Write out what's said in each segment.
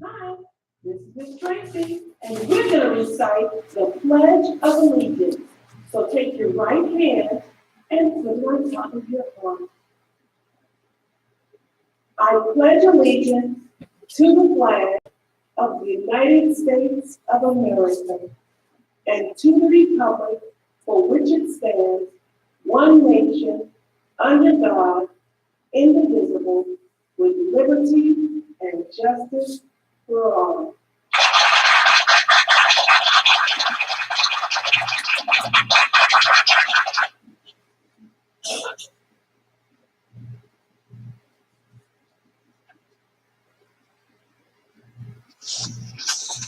Hi, this is Miss Tracy, and we're going to recite the Pledge of Allegiance. So take your right hand and put it on top of your heart. I pledge allegiance to the flag of the United States of America and to the republic for which it stands, one nation, under God, indivisible, with liberty and justice for all.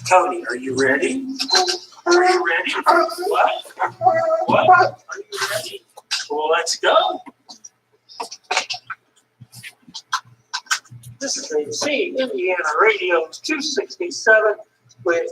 Cody, are you ready? Are you ready? What? What? Are you ready? Well, let's go. This is AC Indiana Radio 267 with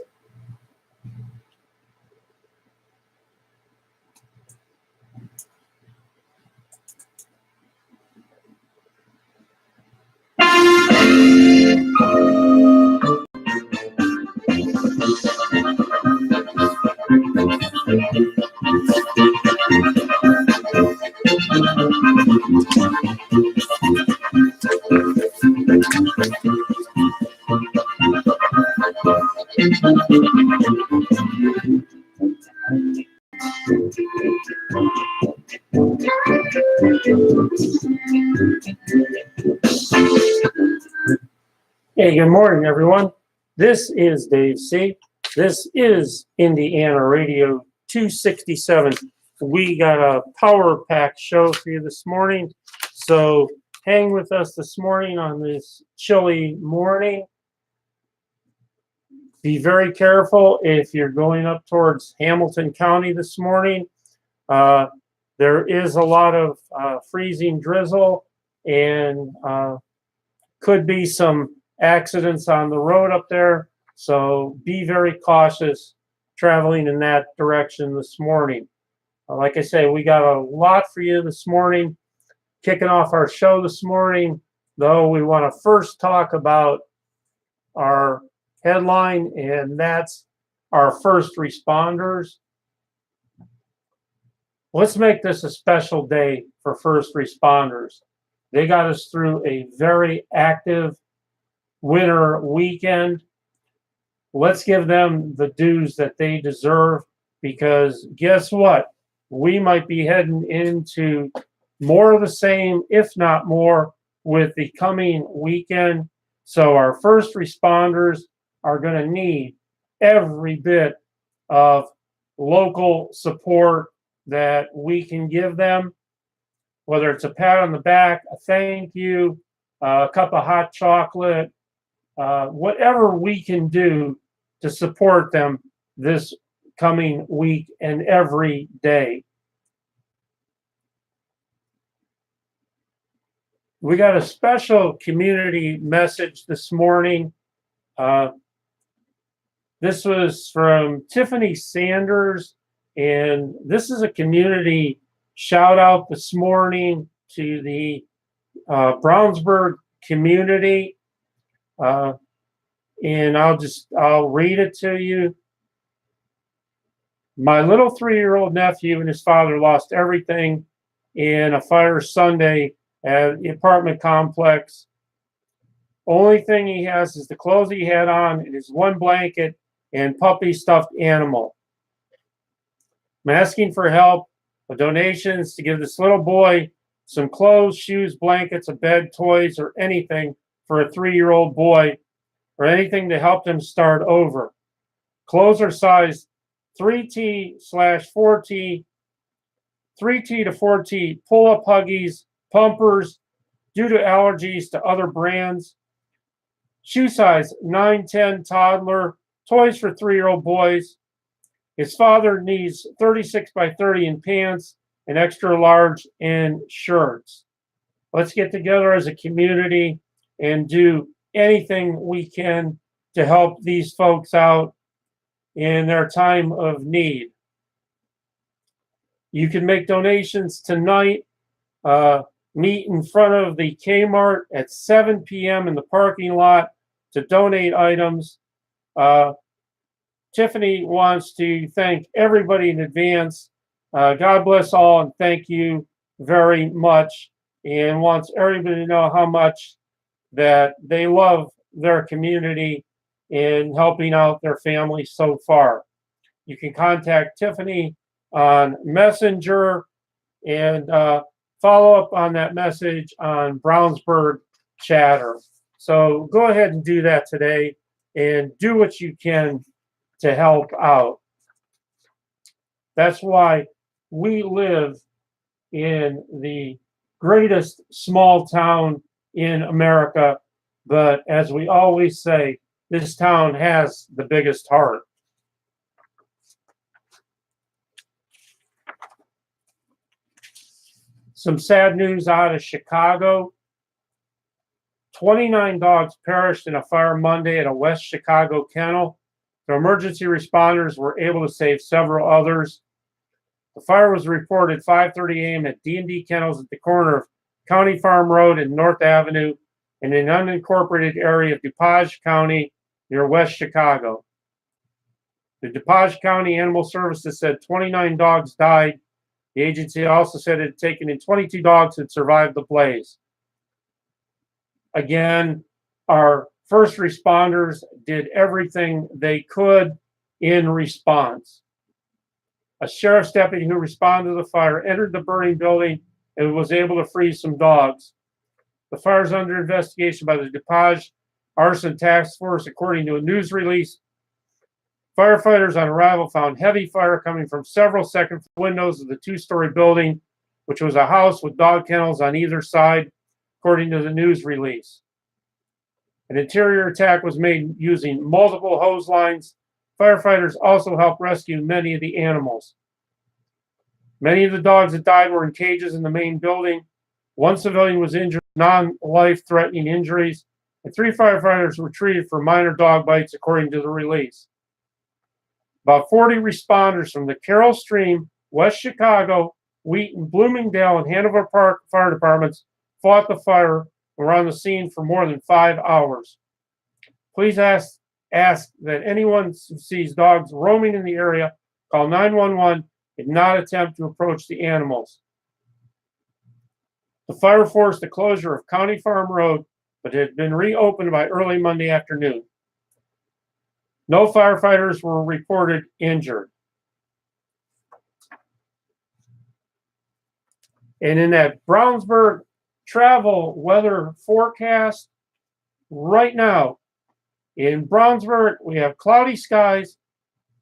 Hey, good morning, everyone. This is Dave C. This is Indiana Radio 267. We got a power-packed show for you this morning, so hang with us this morning on this chilly morning. Be very careful if you're going up towards Hamilton County this morning. There is a lot of freezing drizzle and could be some accidents on the road up there, so be very cautious traveling in that direction this morning. Like I say, we got a lot for you this morning. Kicking off our show this morning, though, we want to first talk about our headline, and that's our first responders. Let's make this a special day for first responders. They got us through a very active winter weekend. Let's give them the dues that they deserve, because guess what? We might be heading into more of the same, if not more, with the coming weekend. So our first responders are going to need every bit of local support that we can give them, whether it's a pat on the back, a thank you, a cup of hot chocolate, whatever we can do to support them this coming week and every day. We got a special community message this morning. This was from Tiffany Sanders, and this is a community shout out this morning to the Brownsburg community. And I'll read it to you. My little 3-year-old nephew and his father lost everything in a fire Sunday at the apartment complex. Only thing he has is the clothes he had on and his one blanket and puppy stuffed animal. I'm asking for help with donations to give this little boy some clothes, shoes, blankets, a bed, toys, or anything for a 3-year-old boy, or anything to help them start over. Clothes are size 3T/4T, 3T to 4T, pull-up Huggies, pumpers, due to allergies to other brands. Shoe size 9-10 toddler, toys for 3-year-old boys. His father needs 36x30 in pants and extra large in shirts. Let's get together as a community and do anything we can to help these folks out in their time of need. You can make donations tonight. Meet in front of the Kmart at 7 p.m. in the parking lot to donate items. Tiffany wants to thank everybody in advance. God bless all and thank you very much, and wants everybody to know how much that they love their community and helping out their family so far. You can contact Tiffany on Messenger and follow up on that message on Brownsburg Chatter. So go ahead and do that today and do what you can to help out. That's why we live in the greatest small town in America, but as we always say, this town has the biggest heart. Some sad news out of Chicago. 29 dogs perished in a fire Monday at a West Chicago kennel. The emergency responders were able to save several others. The fire was reported 5:30 a.m. at D&D Kennels at the corner of County Farm Road and North Avenue in an unincorporated area of DuPage County near West Chicago. The DuPage County Animal Services said 29 dogs died. The agency also said it had taken in 22 dogs that survived the blaze. Again, our first responders did everything they could in response. A sheriff's deputy who responded to the fire entered the burning building and was able to free some dogs. The fire is under investigation by the DuPage Arson Task Force, according to a news release. Firefighters on arrival found heavy fire coming from several second windows of the two-story building, which was a house with dog kennels on either side, according to the news release. An interior attack was made using multiple hose lines. Firefighters also helped rescue many of the animals. Many of the dogs that died were in cages in the main building. One civilian was injured, non-life-threatening injuries, and 3 firefighters were treated for minor dog bites, according to the release. About 40 responders from the Carroll Stream, West Chicago, Wheaton, Bloomingdale, and Hanover Park fire departments fought the fire and were on the scene for more than 5 hours. Please ask that anyone who sees dogs roaming in the area call 911 and not attempt to approach the animals. The fire forced the closure of County Farm Road, but it had been reopened by early Monday afternoon. No firefighters were reported injured. And in that Brownsburg travel weather forecast, right now in Brownsburg, we have cloudy skies,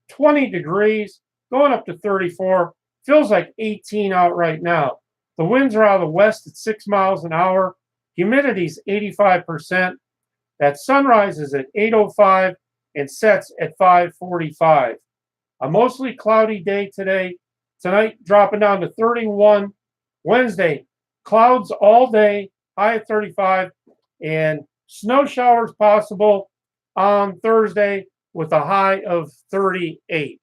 20 degrees, going up to 34. Feels like 18 out right now. The winds are out of the west at 6 miles an hour. Humidity's 85%. That sunrise is at 8:05 and sets at 5:45. A mostly cloudy day today. Tonight dropping down to 31. Wednesday, clouds all day, high at 35, and snow showers possible on Thursday with a high of 38.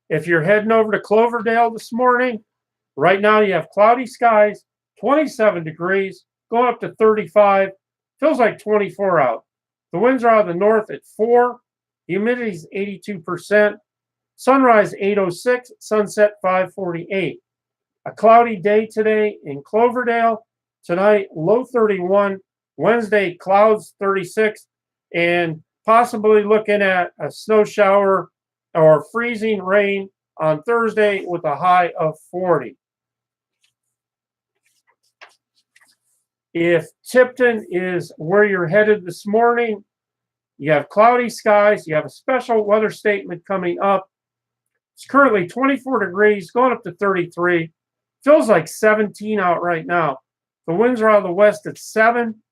If you're heading over to Cloverdale this morning, right now you have cloudy skies, 27 degrees, going up to 35. Feels like 24 out. The winds are out of the north at 4. Humidity is 82%. Sunrise 8:06, sunset 5:48. A cloudy day today in Cloverdale. Tonight, low 31. Wednesday, clouds 36. And possibly looking at a snow shower or freezing rain on Thursday with a high of 40. If Tipton is where you're headed this morning, you have cloudy skies. You have a special weather statement coming up. It's currently 24 degrees, going up to 33. Feels like 17 out right now. The winds are out of the west at 7.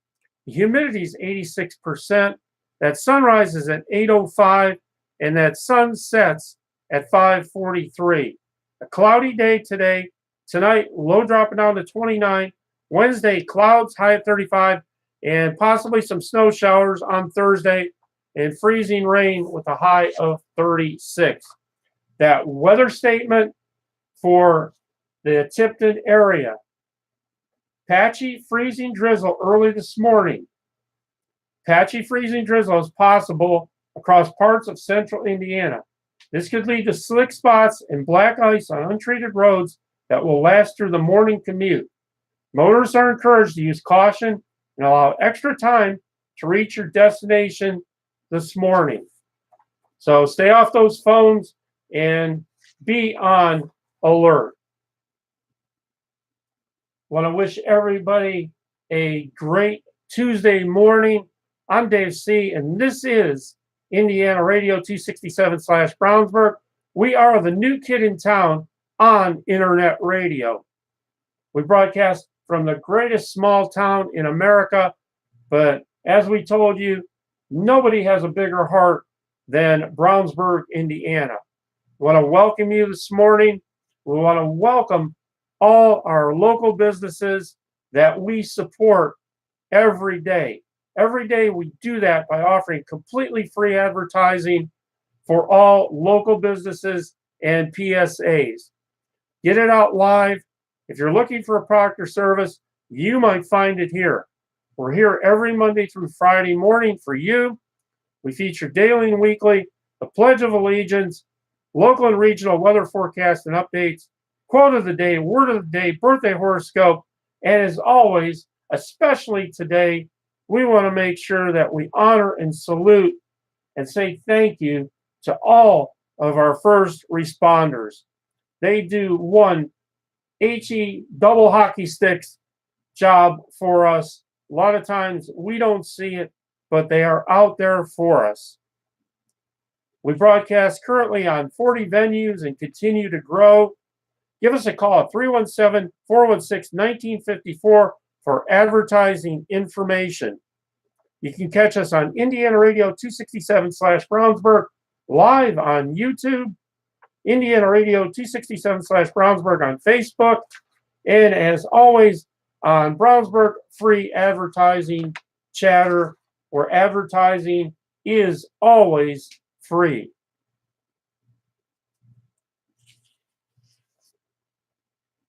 The humidity is 86%. That sunrise is at 8:05, and that sun sets at 5:43. A cloudy day today. Tonight, low dropping down to 29. Wednesday, clouds, high at 35, and possibly some snow showers on Thursday, and freezing rain with a high of 36. That weather statement for the Tipton area. patchy freezing drizzle early this morning. Patchy freezing drizzle is possible across parts of central Indiana. This could lead to slick spots and black ice on untreated roads that will last through the morning commute. Motorists are encouraged to use caution and allow extra time to reach your destination this morning. So stay off those phones and be on alert. Want to wish everybody a great Tuesday morning. I'm Dave C., and this is Indiana Radio 267/Brownsburg. We are the new kid in town on internet radio. We broadcast from the greatest small town in America, but as we told you, nobody has a bigger heart than Brownsburg, Indiana. We want to welcome you this morning. We want to welcome all our local businesses that we support every day. Every day we do that by offering completely free advertising for all local businesses and PSAs. Get it out live. If you're looking for a product or service, you might find it here. We're here every Monday through Friday morning for you. We feature daily and weekly the Pledge of Allegiance, local and regional weather forecasts and updates, quote of the day, word of the day, birthday horoscope, and as always, especially today, we want to make sure that we honor and salute and say thank you to all of our first responders. They do one HE double hockey sticks job for us. A lot of times we don't see it, but they are out there for us. We broadcast currently on 40 venues and continue to grow. Give us a call at 317-416-1954 for advertising information. You can catch us on Indiana Radio 267/Brownsburg live on YouTube, Indiana Radio 267/Brownsburg on Facebook, and as always on Brownsburg Free Advertising Chatter, where advertising is always free.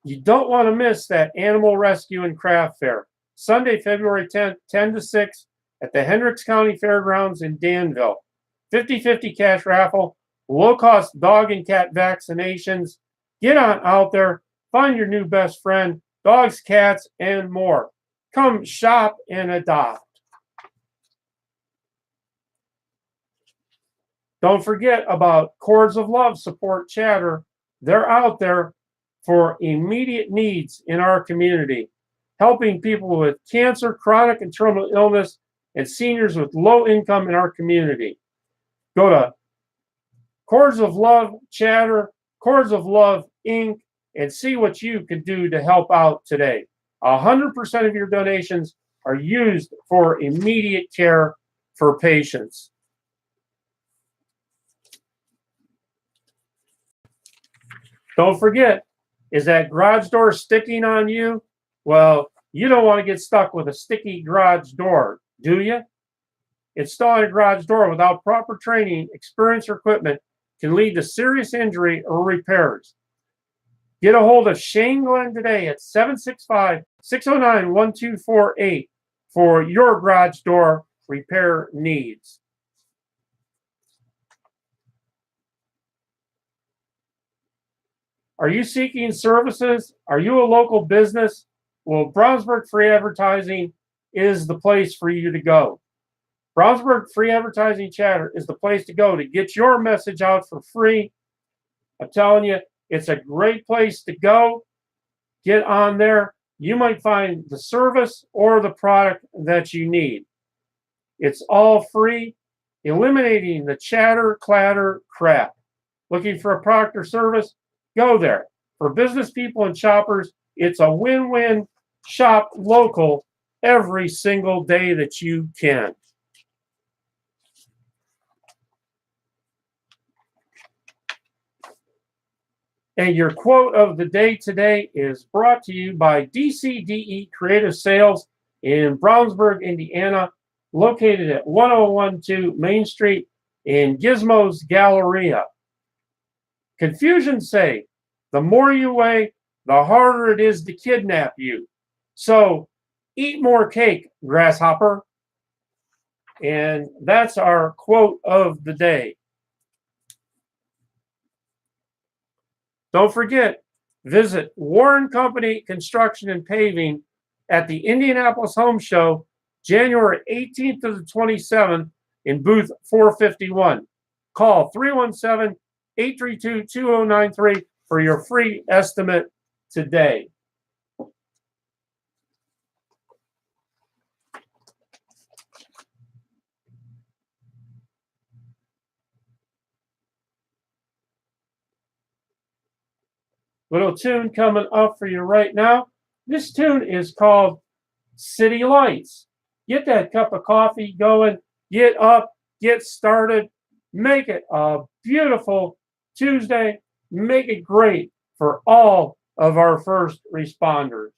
You don't want to miss that Animal Rescue and Craft Fair, Sunday, February 10th, 10 to 6 at the Hendricks County Fairgrounds in Danville. 50-50 cash raffle, low-cost dog and cat vaccinations. Get on out there, find your new best friend, dogs, cats, and more. Come shop and adopt. Don't forget about Cords of Love Support Chatter. They're out there for immediate needs in our community, helping people with cancer, chronic and terminal illness, and seniors with low income in our community. Go to Cords of Love Chatter, Cords of Love Inc., and see what you can do to help out today. 100% of your donations are used for immediate care for patients. Don't forget, is that garage door sticking on you? Well, you don't want to get stuck with a sticky garage door, do you? Installing a garage door without proper training, experience, or equipment can lead to serious injury or repairs. Get a hold of Shane Glenn today at 765-609-1248 for your garage door repair needs. Are you seeking services? Are you a local business? Well, Brownsburg Free Advertising is the place for you to go. Brownsburg Free Advertising Chatter is the place to go to get your message out for free. I'm telling you, it's a great place to go. Get on there. You might find the service or the product that you need. It's all free, eliminating the chatter, clatter, crap. Looking for a product or service? Go there. For business people and shoppers, it's a win-win. Shop local every single day that you can. And your quote of the day today is brought to you by DCDE Creative Sales in Brownsburg, Indiana, located at 1012 Main Street in Gizmo's Galleria. Confusion say, the more you weigh, the harder it is to kidnap you. So eat more cake, grasshopper. And that's our quote of the day. Don't forget, visit Warren Company Construction and Paving at the Indianapolis Home Show, January 18th to the 27th in booth 451. Call 317-832-2093 for your free estimate today. Little tune coming up for you right now. This tune is called City Lights. Get that cup of coffee going, get up, get started, make it a beautiful Tuesday, make it great for all of our first responders.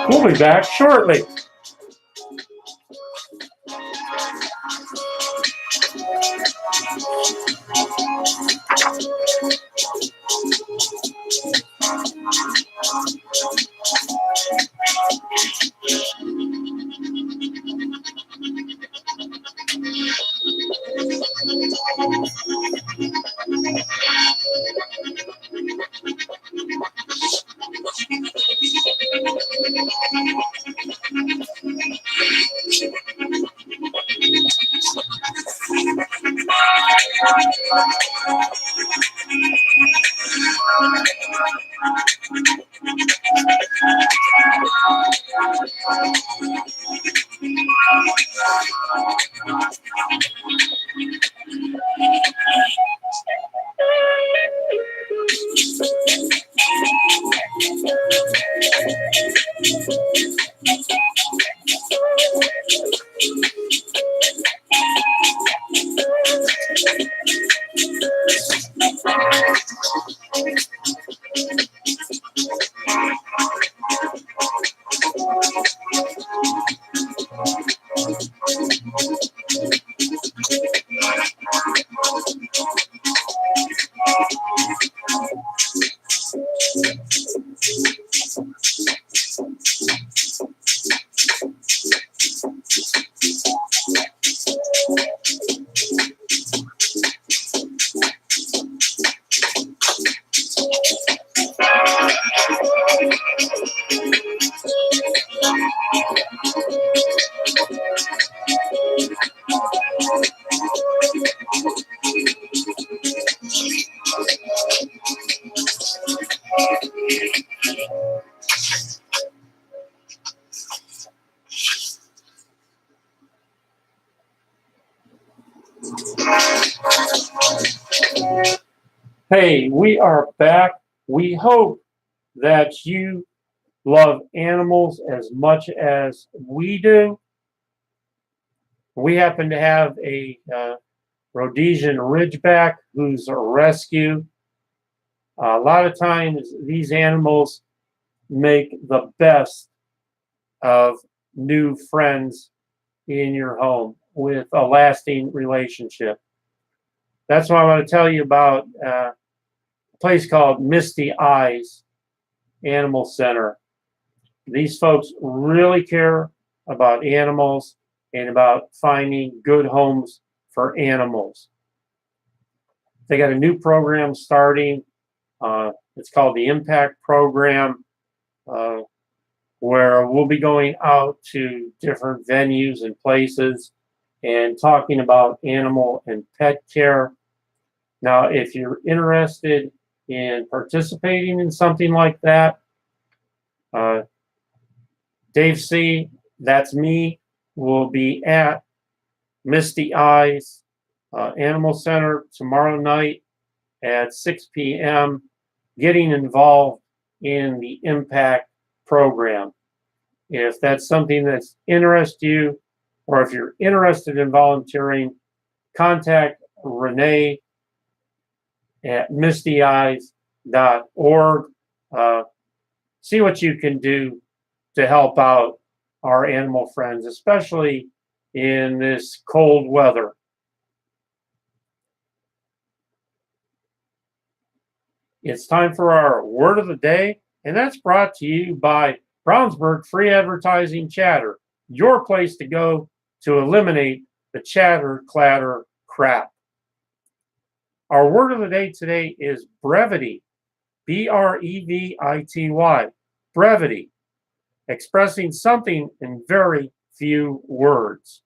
We'll be back shortly. Hey, we are back. We hope that you love animals as much as we do. We happen to have a Rhodesian Ridgeback who's a rescue. A lot of times these animals make the best of new friends in your home with a lasting relationship. That's why I want to tell you about a place called Misty Eyes Animal Center. These folks really care about animals and about finding good homes for animals. They got a new program starting. It's called the Impact Program, where we'll be going out to different venues and places and talking about animal and pet care. Now, if you're interested in participating in something like that, Dave C., that's me, will be at Misty Eyes Animal Center tomorrow night at 6 p.m., getting involved in the Impact Program. If that's something that's interests you, or if you're interested in volunteering, contact Renee at mistyeyes.org. See what you can do to help out our animal friends, especially in this cold weather. It's time for our word of the day, and that's brought to you by Brownsburg Free Advertising Chatter, your place to go to eliminate the chatter, clatter, crap. Our word of the day today is brevity, B-R-E-V-I-T-Y, brevity, expressing something in very few words.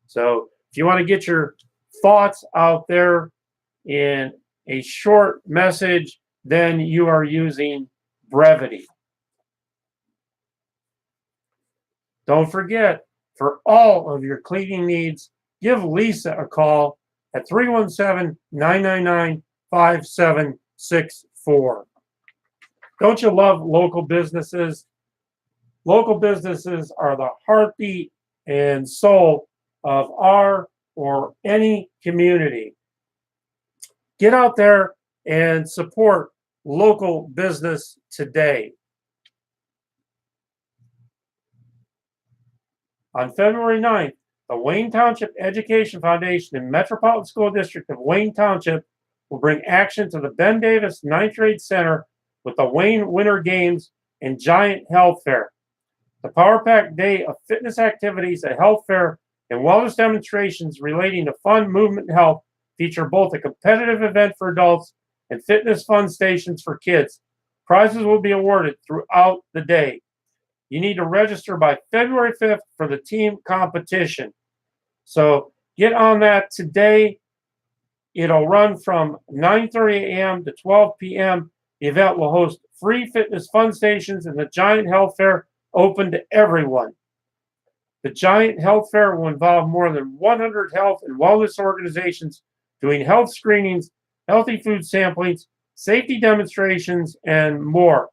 So if you want to get your thoughts out there in a short message, then you are using brevity. Don't forget, for all of your cleaning needs, give Lisa a call at 317-999-5764. Don't you love local businesses? Local businesses are the heartbeat and soul of our or any community. Get out there and support local business today. On February 9th, the Wayne Township Education Foundation and Metropolitan School District of Wayne Township will bring action to the Ben Davis 9th Grade Center with the Wayne Winter Games and Giant Health Fair. The Power Pack Day of fitness activities, a health fair, and wellness demonstrations relating to fun, movement, and health feature both a competitive event for adults and fitness fun stations for kids. Prizes will be awarded throughout the day. You need to register by February 5th for the team competition. So get on that today. It'll run from 9:30 a.m. to 12 p.m. The event will host free fitness fun stations and the Giant Health Fair open to everyone. The Giant Health Fair will involve more than 100 health and wellness organizations doing health screenings, healthy food samplings, safety demonstrations, and more.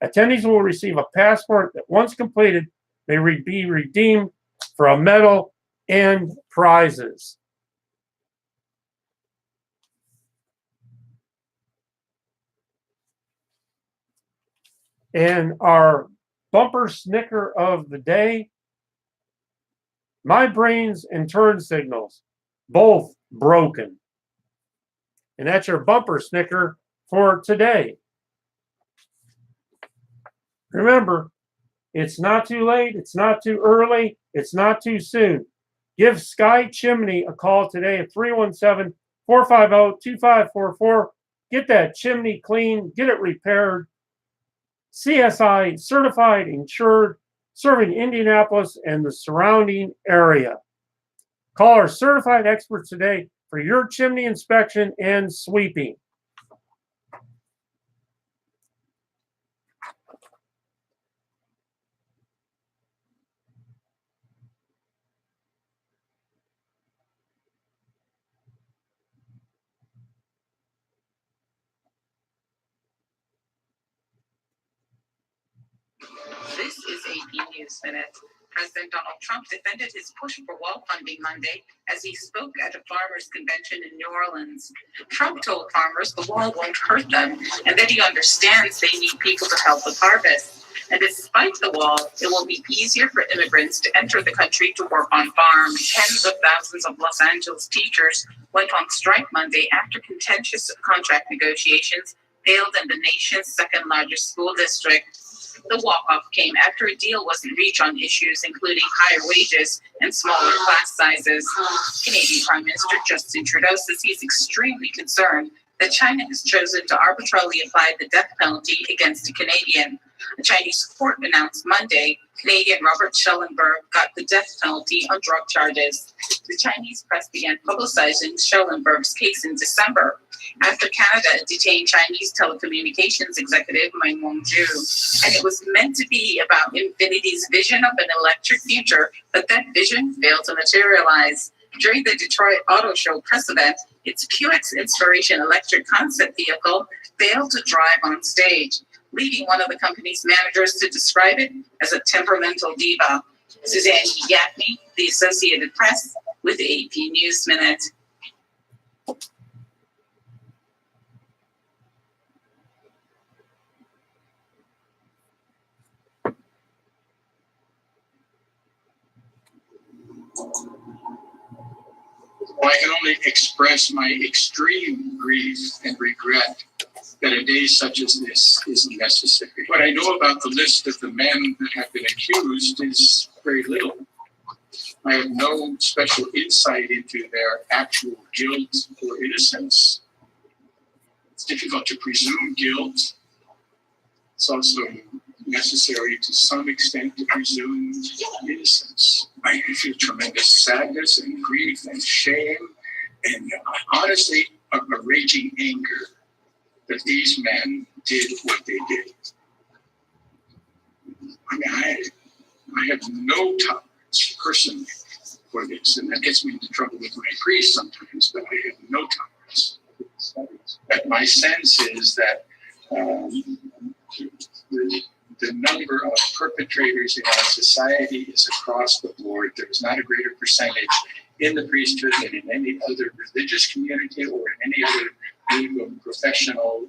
Attendees will receive a passport that, once completed, may be redeemed for a medal and prizes. And our bumper snicker of the day, my brains and turn signals, both broken. And that's your bumper snicker for today. Remember, it's not too late, it's not too early, it's not too soon. Give Sky Chimney a call today at 317-450-2544. Get that chimney clean, get it repaired. CSI certified, insured, serving Indianapolis and the surrounding area. Call our certified experts today for your chimney inspection and sweeping. This is AP News Minute. President Donald Trump defended his push for wall funding Monday as he spoke at a farmers' convention in New Orleans. Trump told farmers the wall won't hurt them and that he understands they need people to help with harvest. And despite the wall, it will be easier for immigrants to enter the country to work on farms. Tens of thousands of Los Angeles teachers went on strike Monday after contentious contract negotiations failed in the nation's second largest school district. The walk-off came after a deal wasn't reached on issues including higher wages and smaller class sizes. Canadian Prime Minister Justin Trudeau says he's extremely concerned that China has chosen to arbitrarily apply the death penalty against a Canadian. A Chinese court announced Monday Canadian Robert Schellenberg got the death penalty on drug charges. The Chinese press began publicizing Schellenberg's case in December after Canada detained Chinese telecommunications executive Meng Wanzhou. And it was meant to be about Infinity's vision of an electric future, but that vision failed to materialize. During the Detroit Auto Show press event, its QX Inspiration electric concept vehicle failed to drive on stage, leading one of the company's managers to describe it as a temperamental diva. Suzanne Yatney, the Associated Press, with AP News Minute. Well, I can only express my extreme grief and regret that a day such as this is necessary. What I know about the list of the men that have been accused is very little. I have no special insight into their actual guilt or innocence. It's difficult to presume guilt. It's also necessary to some extent to presume innocence. I feel tremendous sadness and grief and shame and honestly a raging anger that these men did what they did. I mean, I have no tolerance personally for this, and that gets me into trouble with my priest sometimes, but I have no tolerance. But my sense is that the number of perpetrators in our society is across the board. There's not a greater percentage in the priesthood than in any other religious community or in any other group of professional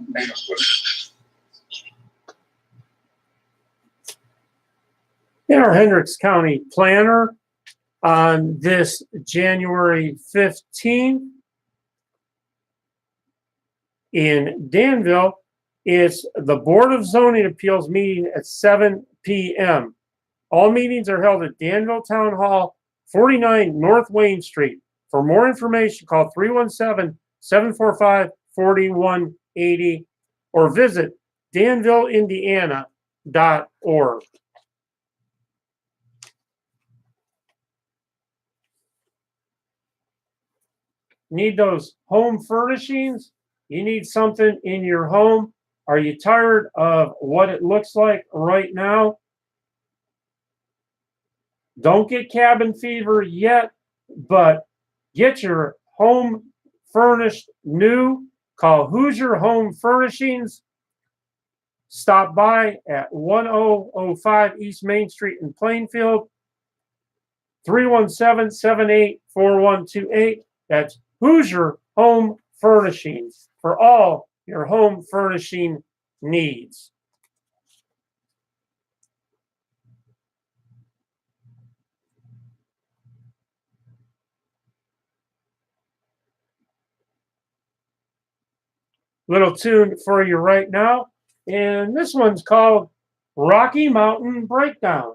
men or women. In our Hendricks County Planner on this January 15th in Danville, it's the Board of Zoning Appeals meeting at 7 p.m. All meetings are held at Danville Town Hall, 49 North Wayne Street. For more information, call 317-745-4180 or visit danvilleindiana.org. Need those home furnishings? You need something in your home? Are you tired of what it looks like right now? Don't get cabin fever yet, but get your home furnished new. Call Hoosier Home Furnishings. Stop by at 1005 East Main Street in Plainfield. 317-784128. That's Hoosier Home Furnishings for all your home furnishing needs. Little tune for you right now, and this one's called Rocky Mountain Breakdown.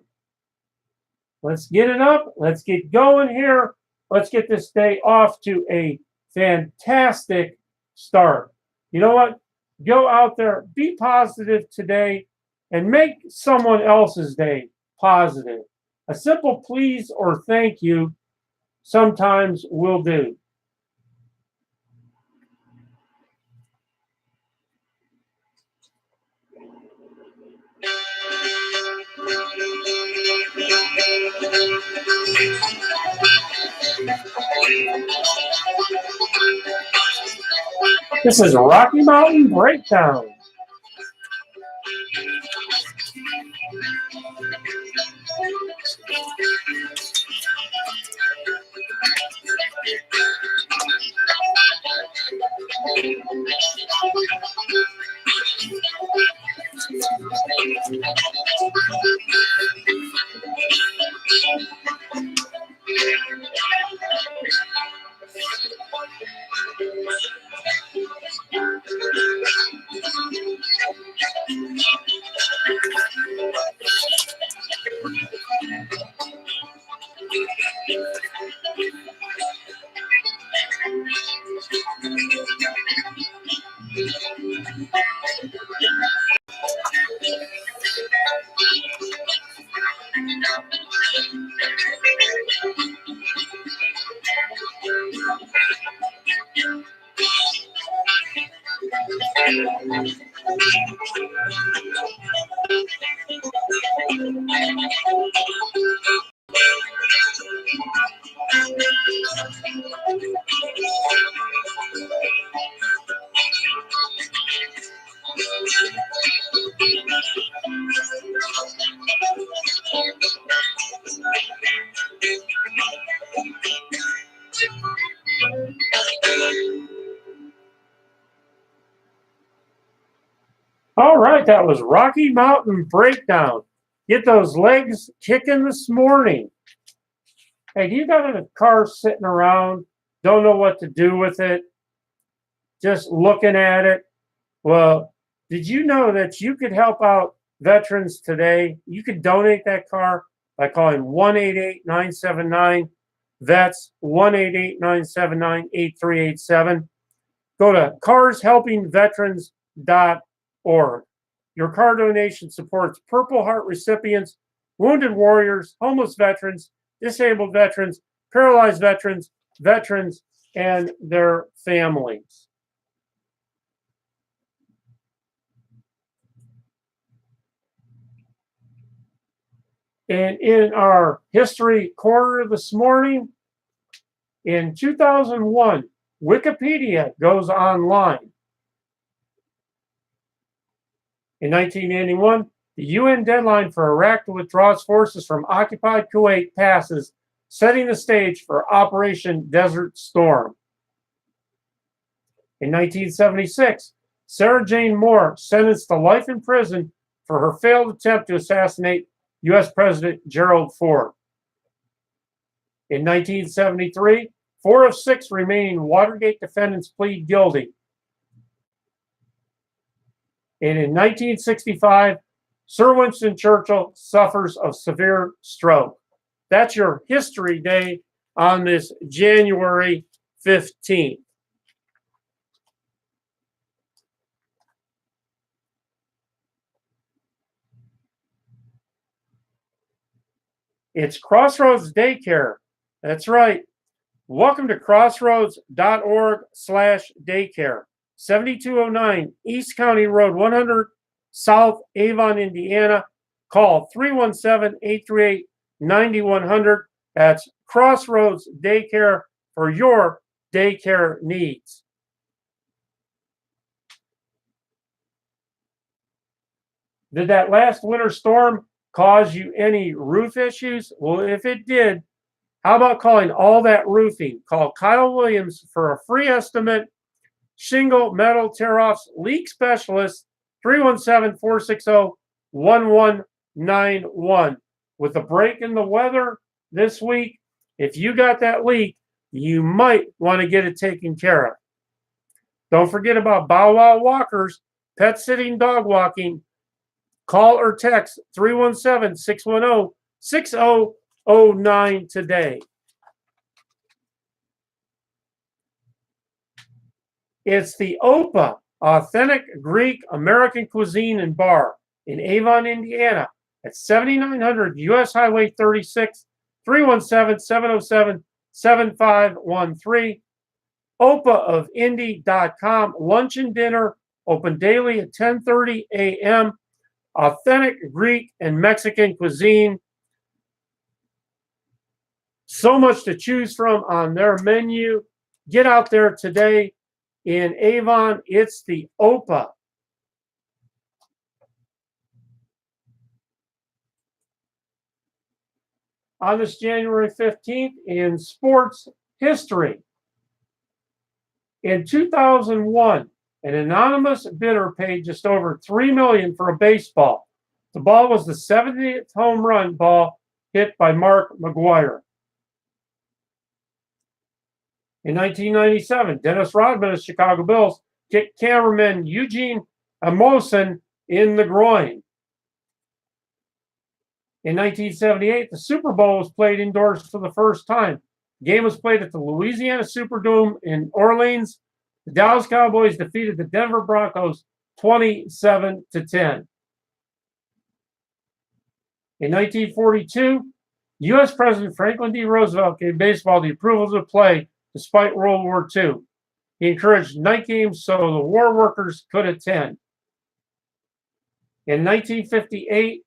Let's get it up. Let's get going here. Let's get this day off to a fantastic start. You know what? Go out there, be positive today, and make someone else's day positive. A simple please or thank you sometimes will do. This is Rocky Mountain Breakdown. All right, that was Rocky Mountain Breakdown. Get those legs kicking this morning. Hey, do you got a car sitting around, don't know what to do with it, just looking at it? Well, did you know that you could help out veterans today? You could donate that car by calling 1-888-979-VETS, 1-888-979-8387. Go to carshelpingveterans.org. Your car donation supports Purple Heart recipients, wounded warriors, homeless veterans, disabled veterans, paralyzed veterans, veterans, and their families. And in our history corner this morning, in 2001, Wikipedia goes online. In 1981, the UN deadline for Iraq to withdraw its forces from occupied Kuwait passes, setting the stage for Operation Desert Storm. In 1976, Sarah Jane Moore sentenced to life in prison for her failed attempt to assassinate U.S. President Gerald Ford. In 1973, 4 of 6 remaining Watergate defendants plead guilty. And in 1965, Sir Winston Churchill suffers of severe stroke. That's your history day on this January 15th. It's Crossroads Daycare. That's right. Welcome to crossroads.org/daycare. 7209 East County Road 100, South Avon, Indiana. Call 317-838-9100. That's Crossroads Daycare for your daycare needs. Did that last winter storm cause you any roof issues? Well, if it did, how about calling All That Roofing? Call Kyle Williams for a free estimate. Shingle, metal, tear-offs, leak specialist, 317-460-1191. With a break in the weather this week, if you got that leak, you might want to get it taken care of. Don't forget about Bow Wow Walkers, pet sitting, dog walking. Call or text 317-610-6009 today. It's the OPA, Authentic Greek American Cuisine and Bar in Avon, Indiana at 7900 US Highway 36, 317-707-7513. opaofindy.com. Lunch and dinner open daily at 10:30 a.m. Authentic Greek and Mexican cuisine. So much to choose from on their menu. Get out there today. In Avon, it's the OPA. On this January 15th, in sports history, in 2001, an anonymous bidder paid just over $3 million for a baseball. The ball was the 70th home run ball hit by Mark McGwire. In 1997, Dennis Rodman of the Chicago Bulls kicked cameraman Eugene Amosin in the groin. In 1978, the Super Bowl was played indoors for the first time. The game was played at the Louisiana Superdome in Orleans. The Dallas Cowboys defeated the Denver Broncos 27-10. In 1942, U.S. President Franklin D. Roosevelt gave baseball the approval to play despite World War II. He encouraged night games so the war workers could attend. In 1958,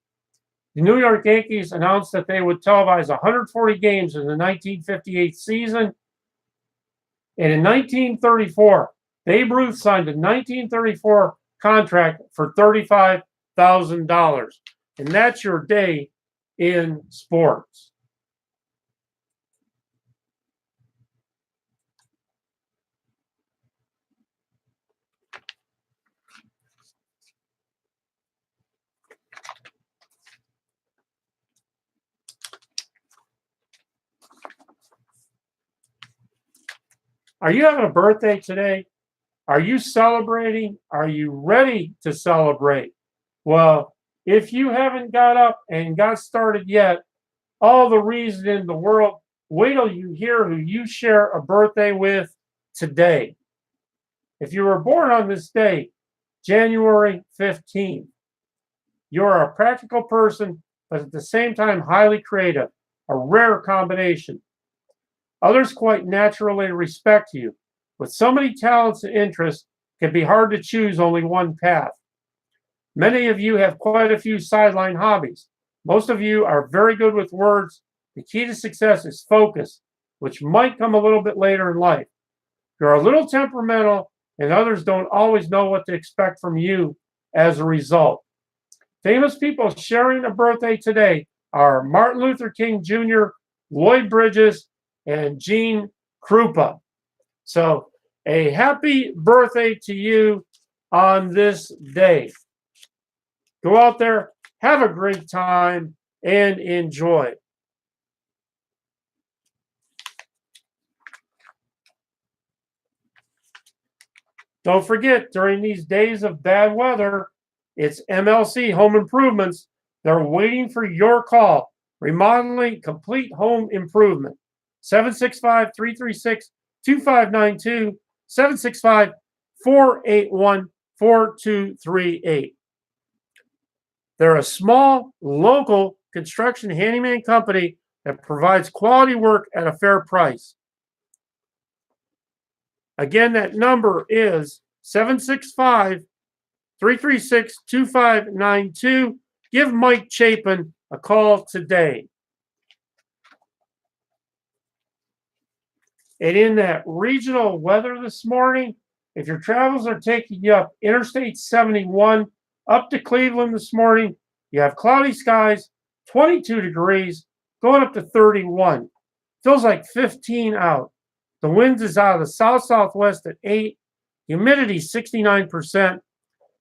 the New York Yankees announced that they would televise 140 games in the 1958 season. And in 1934, Babe Ruth signed a 1934 contract for $35,000. And that's your day in sports. Are you having a birthday today? Are you celebrating? Are you ready to celebrate? Well, if you haven't got up and got started yet, all the reason in the world, wait till you hear who you share a birthday with today. If you were born on this day, January 15th, you're a practical person, but at the same time highly creative, a rare combination. Others quite naturally respect you. With so many talents and interests, it can be hard to choose only one path. Many of you have quite a few sideline hobbies. Most of you are very good with words. The key to success is focus, which might come a little bit later in life. You're a little temperamental, and others don't always know what to expect from you as a result. Famous people sharing a birthday today are Martin Luther King Jr., Lloyd Bridges, and Gene Krupa. So, a happy birthday to you on this day. Go out there, have a great time, and enjoy. Don't forget, during these days of bad weather, it's MLC Home Improvements. They're waiting for your call. Remodeling complete home improvement. 765-336-2592, 765-481-4238. They're a small, local construction handyman company that provides quality work at a fair price. Again, that number is 765-336-2592. Give Mike Chapin a call today. And in that regional weather this morning, if your travels are taking you up Interstate 71 up to Cleveland this morning, you have cloudy skies, 22 degrees, going up to 31. Feels like 15 out. The wind is out of the south-southwest at 8. Humidity 69%.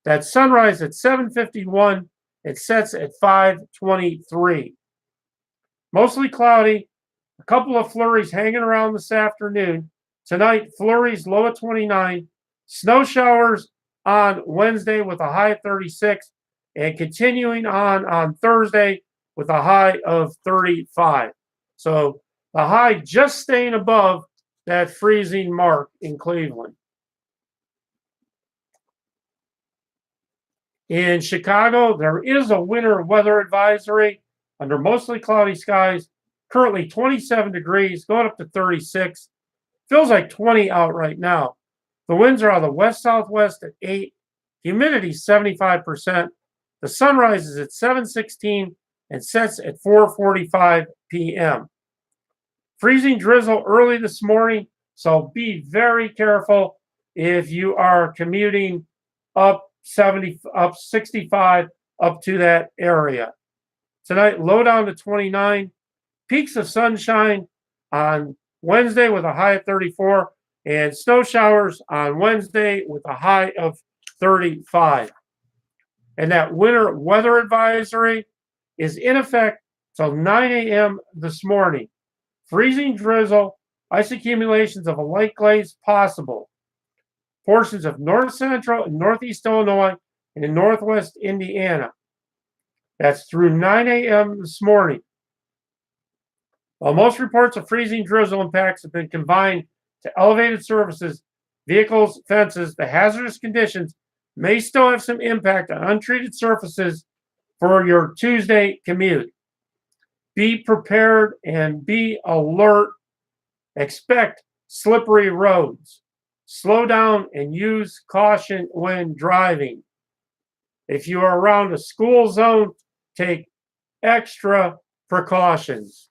That sunrise at 7:51. It sets at 5:23. Mostly cloudy. A couple of flurries hanging around this afternoon. Tonight, flurries low at 29. Snow showers on Wednesday with a high of 36. And continuing on Thursday with a high of 35. So the high just staying above that freezing mark in Cleveland. In Chicago, there is a winter weather advisory under mostly cloudy skies. Currently 27 degrees, going up to 36. Feels like 20 out right now. The winds are out of the west-southwest at 8. Humidity 75%. The sun rises at 7:16 and sets at 4:45 p.m. Freezing drizzle early this morning, so be very careful if you are commuting up 65 up to that area. Tonight, low down to 29. Peaks of sunshine on Wednesday with a high of 34, and snow showers on Wednesday with a high of 35. And that winter weather advisory is in effect till 9 a.m. this morning. Freezing drizzle, ice accumulations of a light glaze possible. Portions of north central and northeast Illinois and in northwest Indiana. That's through 9 a.m. this morning. While most reports of freezing drizzle impacts have been confined to elevated surfaces, vehicles, fences, the hazardous conditions may still have some impact on untreated surfaces for your Tuesday commute. Be prepared and be alert. Expect slippery roads. Slow down and use caution when driving. If you are around a school zone, take extra precautions.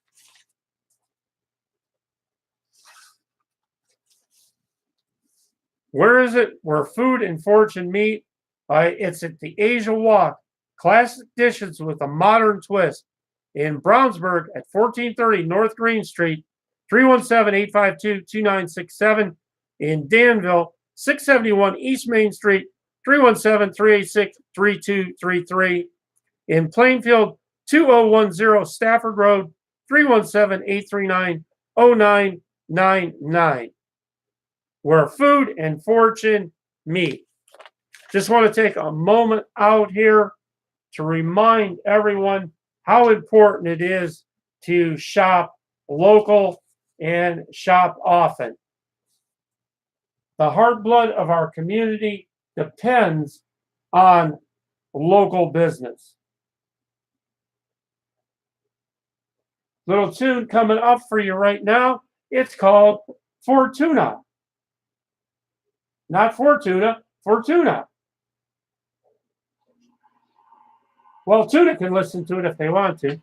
Where is it? Where food and fortune meet? It's at the Asia Walk. Classic dishes with a modern twist. In Brownsburg at 1430 North Green Street, 317-852-2967. In Danville, 671 East Main Street, 317-386-3233. In Plainfield, 2010 Stafford Road, 317-839-0999. where food and fortune meet. Just want to take a moment out here to remind everyone how important it is to shop local and shop often. The heart blood of our community depends on local business. Little tune coming up for you right now. It's called Fortuna. Not Fortuna, Fortuna. Well, Tuna can listen to it if they want to.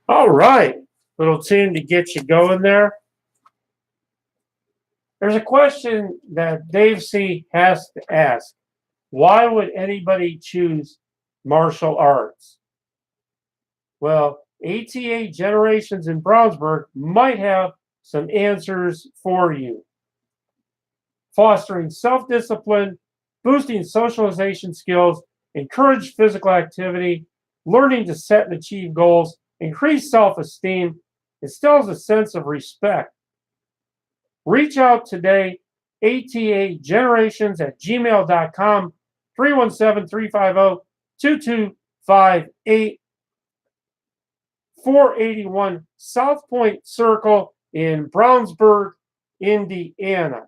All right, little tune to get you going there. There's a question that Dave C. has to ask. Why would anybody choose martial arts? Well, ATA Generations in Brownsburg might have some answers for you. Fostering self-discipline, boosting socialization skills, encourage physical activity, learning to set and achieve goals, increase self-esteem, instills a sense of respect. Reach out today, atagenerations@gmail.com, 317-350-2258, 481 South Point Circle in Brownsburg, Indiana.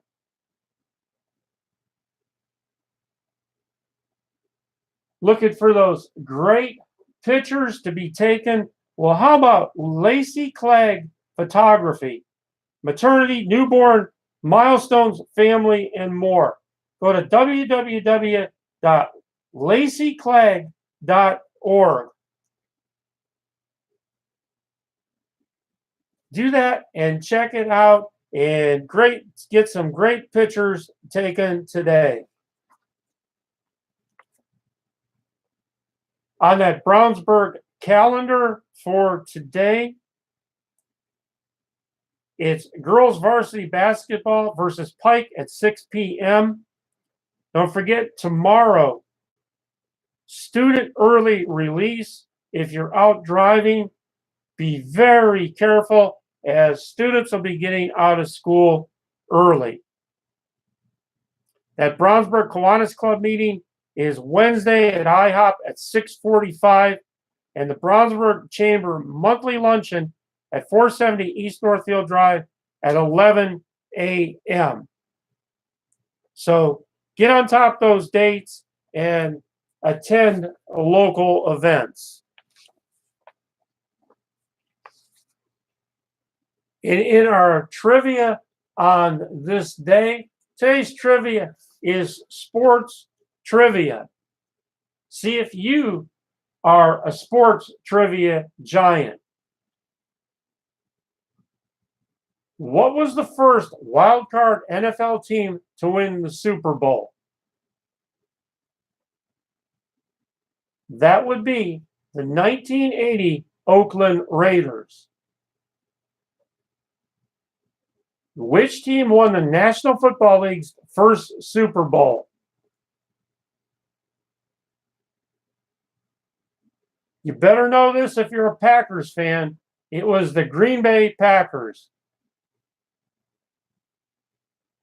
Looking for those great pictures to be taken? Well, how about Lacey Clegg Photography? Maternity, newborn, milestones, family, and more. Go to www.laceyclegg.org. Do that and check it out and get some great pictures taken today. On that Brownsburg calendar for today, it's girls varsity basketball versus Pike at 6 p.m. Don't forget tomorrow, student early release. If you're out driving, be very careful as students will be getting out of school early. That Brownsburg Kiwanis Club meeting is Wednesday at IHOP at 6:45, and the Brownsburg Chamber monthly luncheon at 470 East Northfield Drive at 11 a.m. So get on top of those dates and attend local events. In our trivia on this day, today's trivia is sports trivia. See if you are a sports trivia giant. What was the first wild card NFL team to win the Super Bowl? That would be the 1980 Oakland Raiders. Which team won the National Football League's first Super Bowl? You better know this if you're a Packers fan. It was the Green Bay Packers.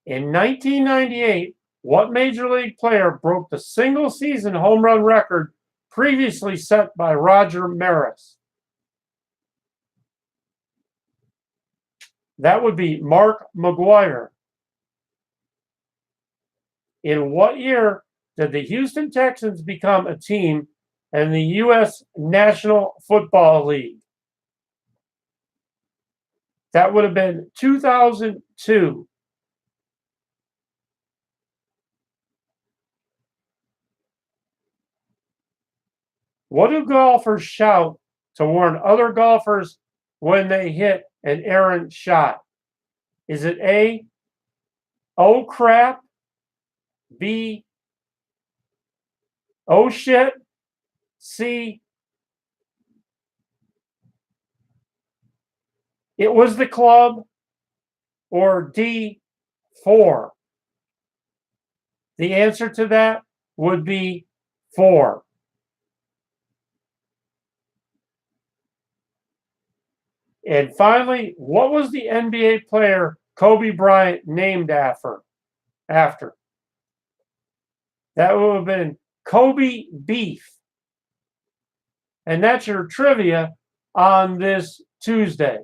In 1998, what Major League player broke the single-season home run record previously set by Roger Maris? That would be Mark McGwire. In what year did the Houston Texans become a team in the U.S. National Football League? That would have been 2002. What do golfers shout to warn other golfers when they hit an errant shot? Is it A, oh crap, B, oh shit, C, it was the club, or D, 4? The answer to that would be 4. And finally, what was the NBA player Kobe Bryant named after? That would have been Kobe Beef. And that's your trivia on this Tuesday.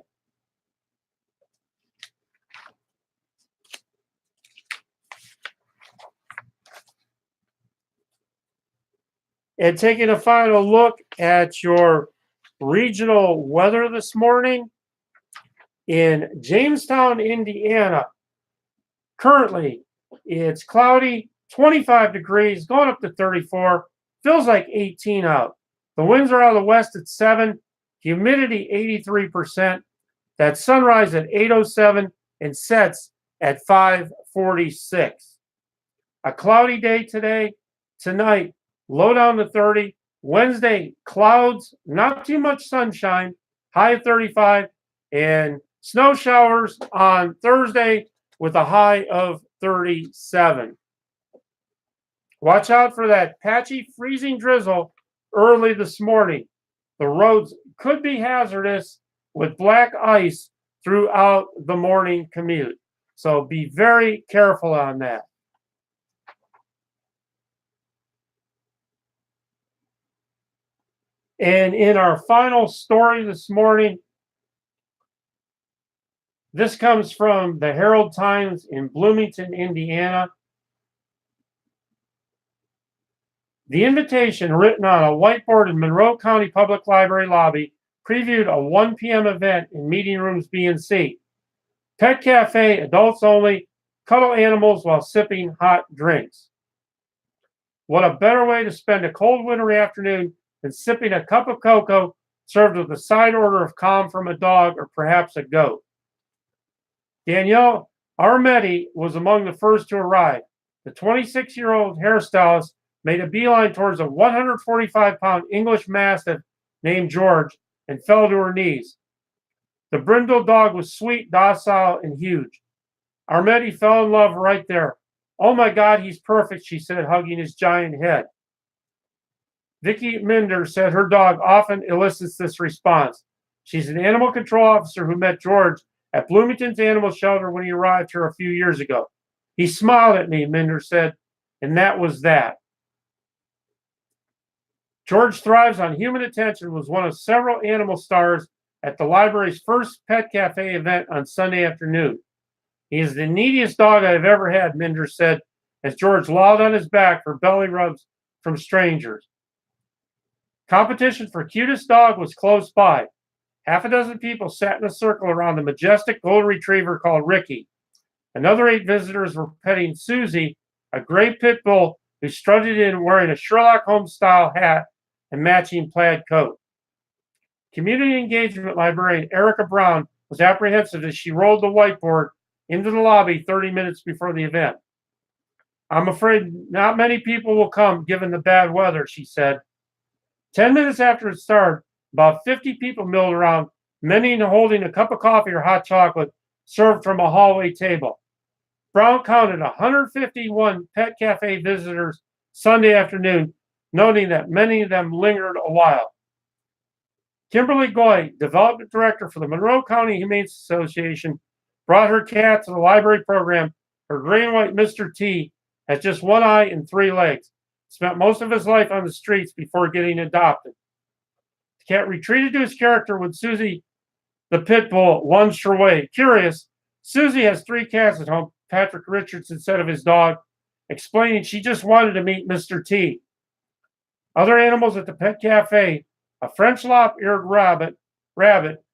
And taking a final look at your regional weather this morning in Jamestown, Indiana. Currently, it's cloudy, 25 degrees, going up to 34. Feels like 18 out. The winds are out of the west at 7. Humidity 83%. That sunrise at 8:07 and sets at 5:46. A cloudy day today. Tonight, low down to 30. Wednesday, clouds, not too much sunshine, high of 35, and snow showers on Thursday with a high of 37. Watch out for that patchy freezing drizzle early this morning. The roads could be hazardous with black ice throughout the morning commute. So be very careful on that. And in our final story this morning, this comes from the Herald Times in Bloomington, Indiana. The invitation written on a whiteboard in Monroe County Public Library lobby previewed a 1 p.m. event in meeting rooms B and C. Pet cafe, adults only, cuddle animals while sipping hot drinks. What a better way to spend a cold wintry afternoon than sipping a cup of cocoa served with a side order of calm from a dog or perhaps a goat. Danielle Armetti was among the first to arrive. The 26-year-old hairstylist made a beeline towards a 145-pound English Mastiff named George and fell to her knees. The brindle dog was sweet, docile, and huge. Armetti fell in love right there. "Oh my God, he's perfect," she said, hugging his giant head. Vicki Minder said her dog often elicits this response. She's an animal control officer who met George at Bloomington's animal shelter when he arrived here a few years ago. "He smiled at me," Minder said, "and that was that." George thrives on human attention, was one of several animal stars at the library's first pet cafe event on Sunday afternoon. "He is the neediest dog I've ever had," Minder said, as George lolled on his back for belly rubs from strangers. Competition for cutest dog was close by. Half a dozen people sat in a circle around a majestic golden retriever called Ricky. Another 8 visitors were petting Susie, a gray pit bull who strutted in wearing a Sherlock Holmes-style hat and matching plaid coat. Community engagement librarian Erica Brown was apprehensive as she rolled the whiteboard into the lobby 30 minutes before the event. "I'm afraid not many people will come given the bad weather," she said. 10 minutes after it started, about 50 people milled around, many holding a cup of coffee or hot chocolate, served from a hallway table. Brown counted 151 Pet Cafe visitors Sunday afternoon, noting that many of them lingered a while. Kimberly Goy, development director for the Monroe County Humane Association, brought her cat to the library program. Her gray and white Mr. T has just one eye and 3 legs. Spent most of his life on the streets before getting adopted. The cat retreated to his character when Susie, the pit bull, lunged her way. Curious, Susie has 3 cats at home, Patrick Richards instead of his dog, explaining she just wanted to meet Mr. T. Other animals at the Pet Cafe: a French lop-eared rabbit,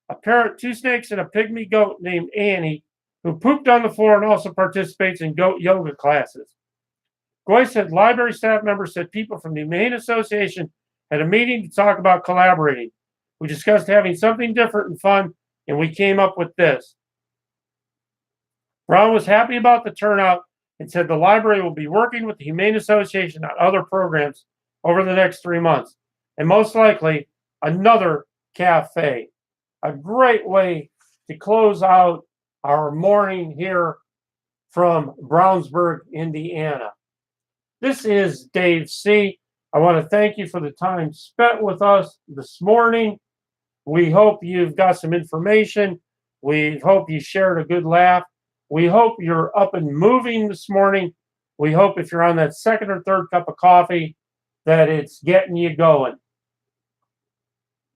a parrot, 2 snakes, and a pygmy goat named Annie, who pooped on the floor and also participates in goat yoga classes. Goy said library staff members said people from the Humane Association had a meeting to talk about collaborating. We discussed having something different and fun, and we came up with this. Brown was happy about the turnout and said the library will be working with the Humane Association on other programs over the next 3 months, and most likely another cafe. A great way to close out our morning here from Brownsburg, Indiana. This is Dave C. I want to thank you for the time spent with us this morning. We hope you've got some information. We hope you shared a good laugh. We hope you're up and moving this morning. We hope if you're on that second or third cup of coffee that it's getting you going.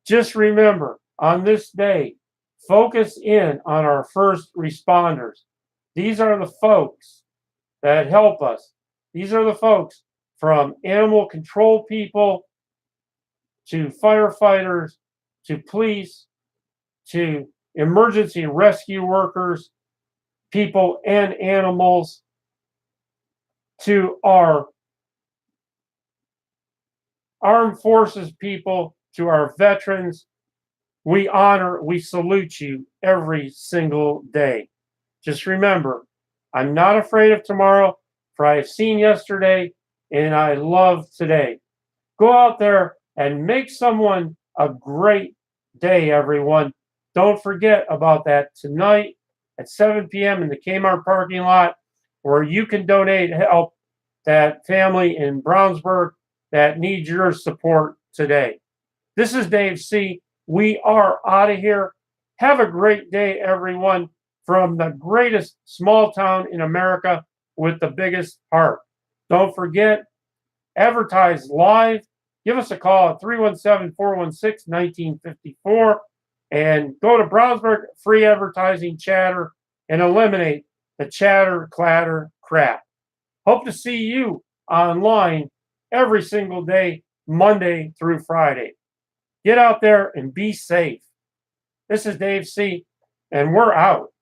Just remember, on this day, focus in on our first responders. These are the folks that help us. These are the folks from animal control people to firefighters to police to emergency rescue workers, people and animals, to our armed forces people, to our veterans. We honor, we salute you every single day. Just remember, I'm not afraid of tomorrow, for I have seen yesterday and I love today. Go out there and make someone a great day, everyone. Don't forget about that tonight at 7 p.m. in the Kmart parking lot, where you can donate, help that family in Brownsburg that needs your support today. This is Dave C. We are out of here. Have a great day, everyone, from the greatest small town in America with the biggest heart. Don't forget, advertise live. Give us a call at 317-416-1954 and go to Brownsburg Free Advertising Chatter and eliminate the chatter, clatter, crap. Hope to see you online every single day, Monday through Friday. Get out there and be safe. This is Dave C., and we're out.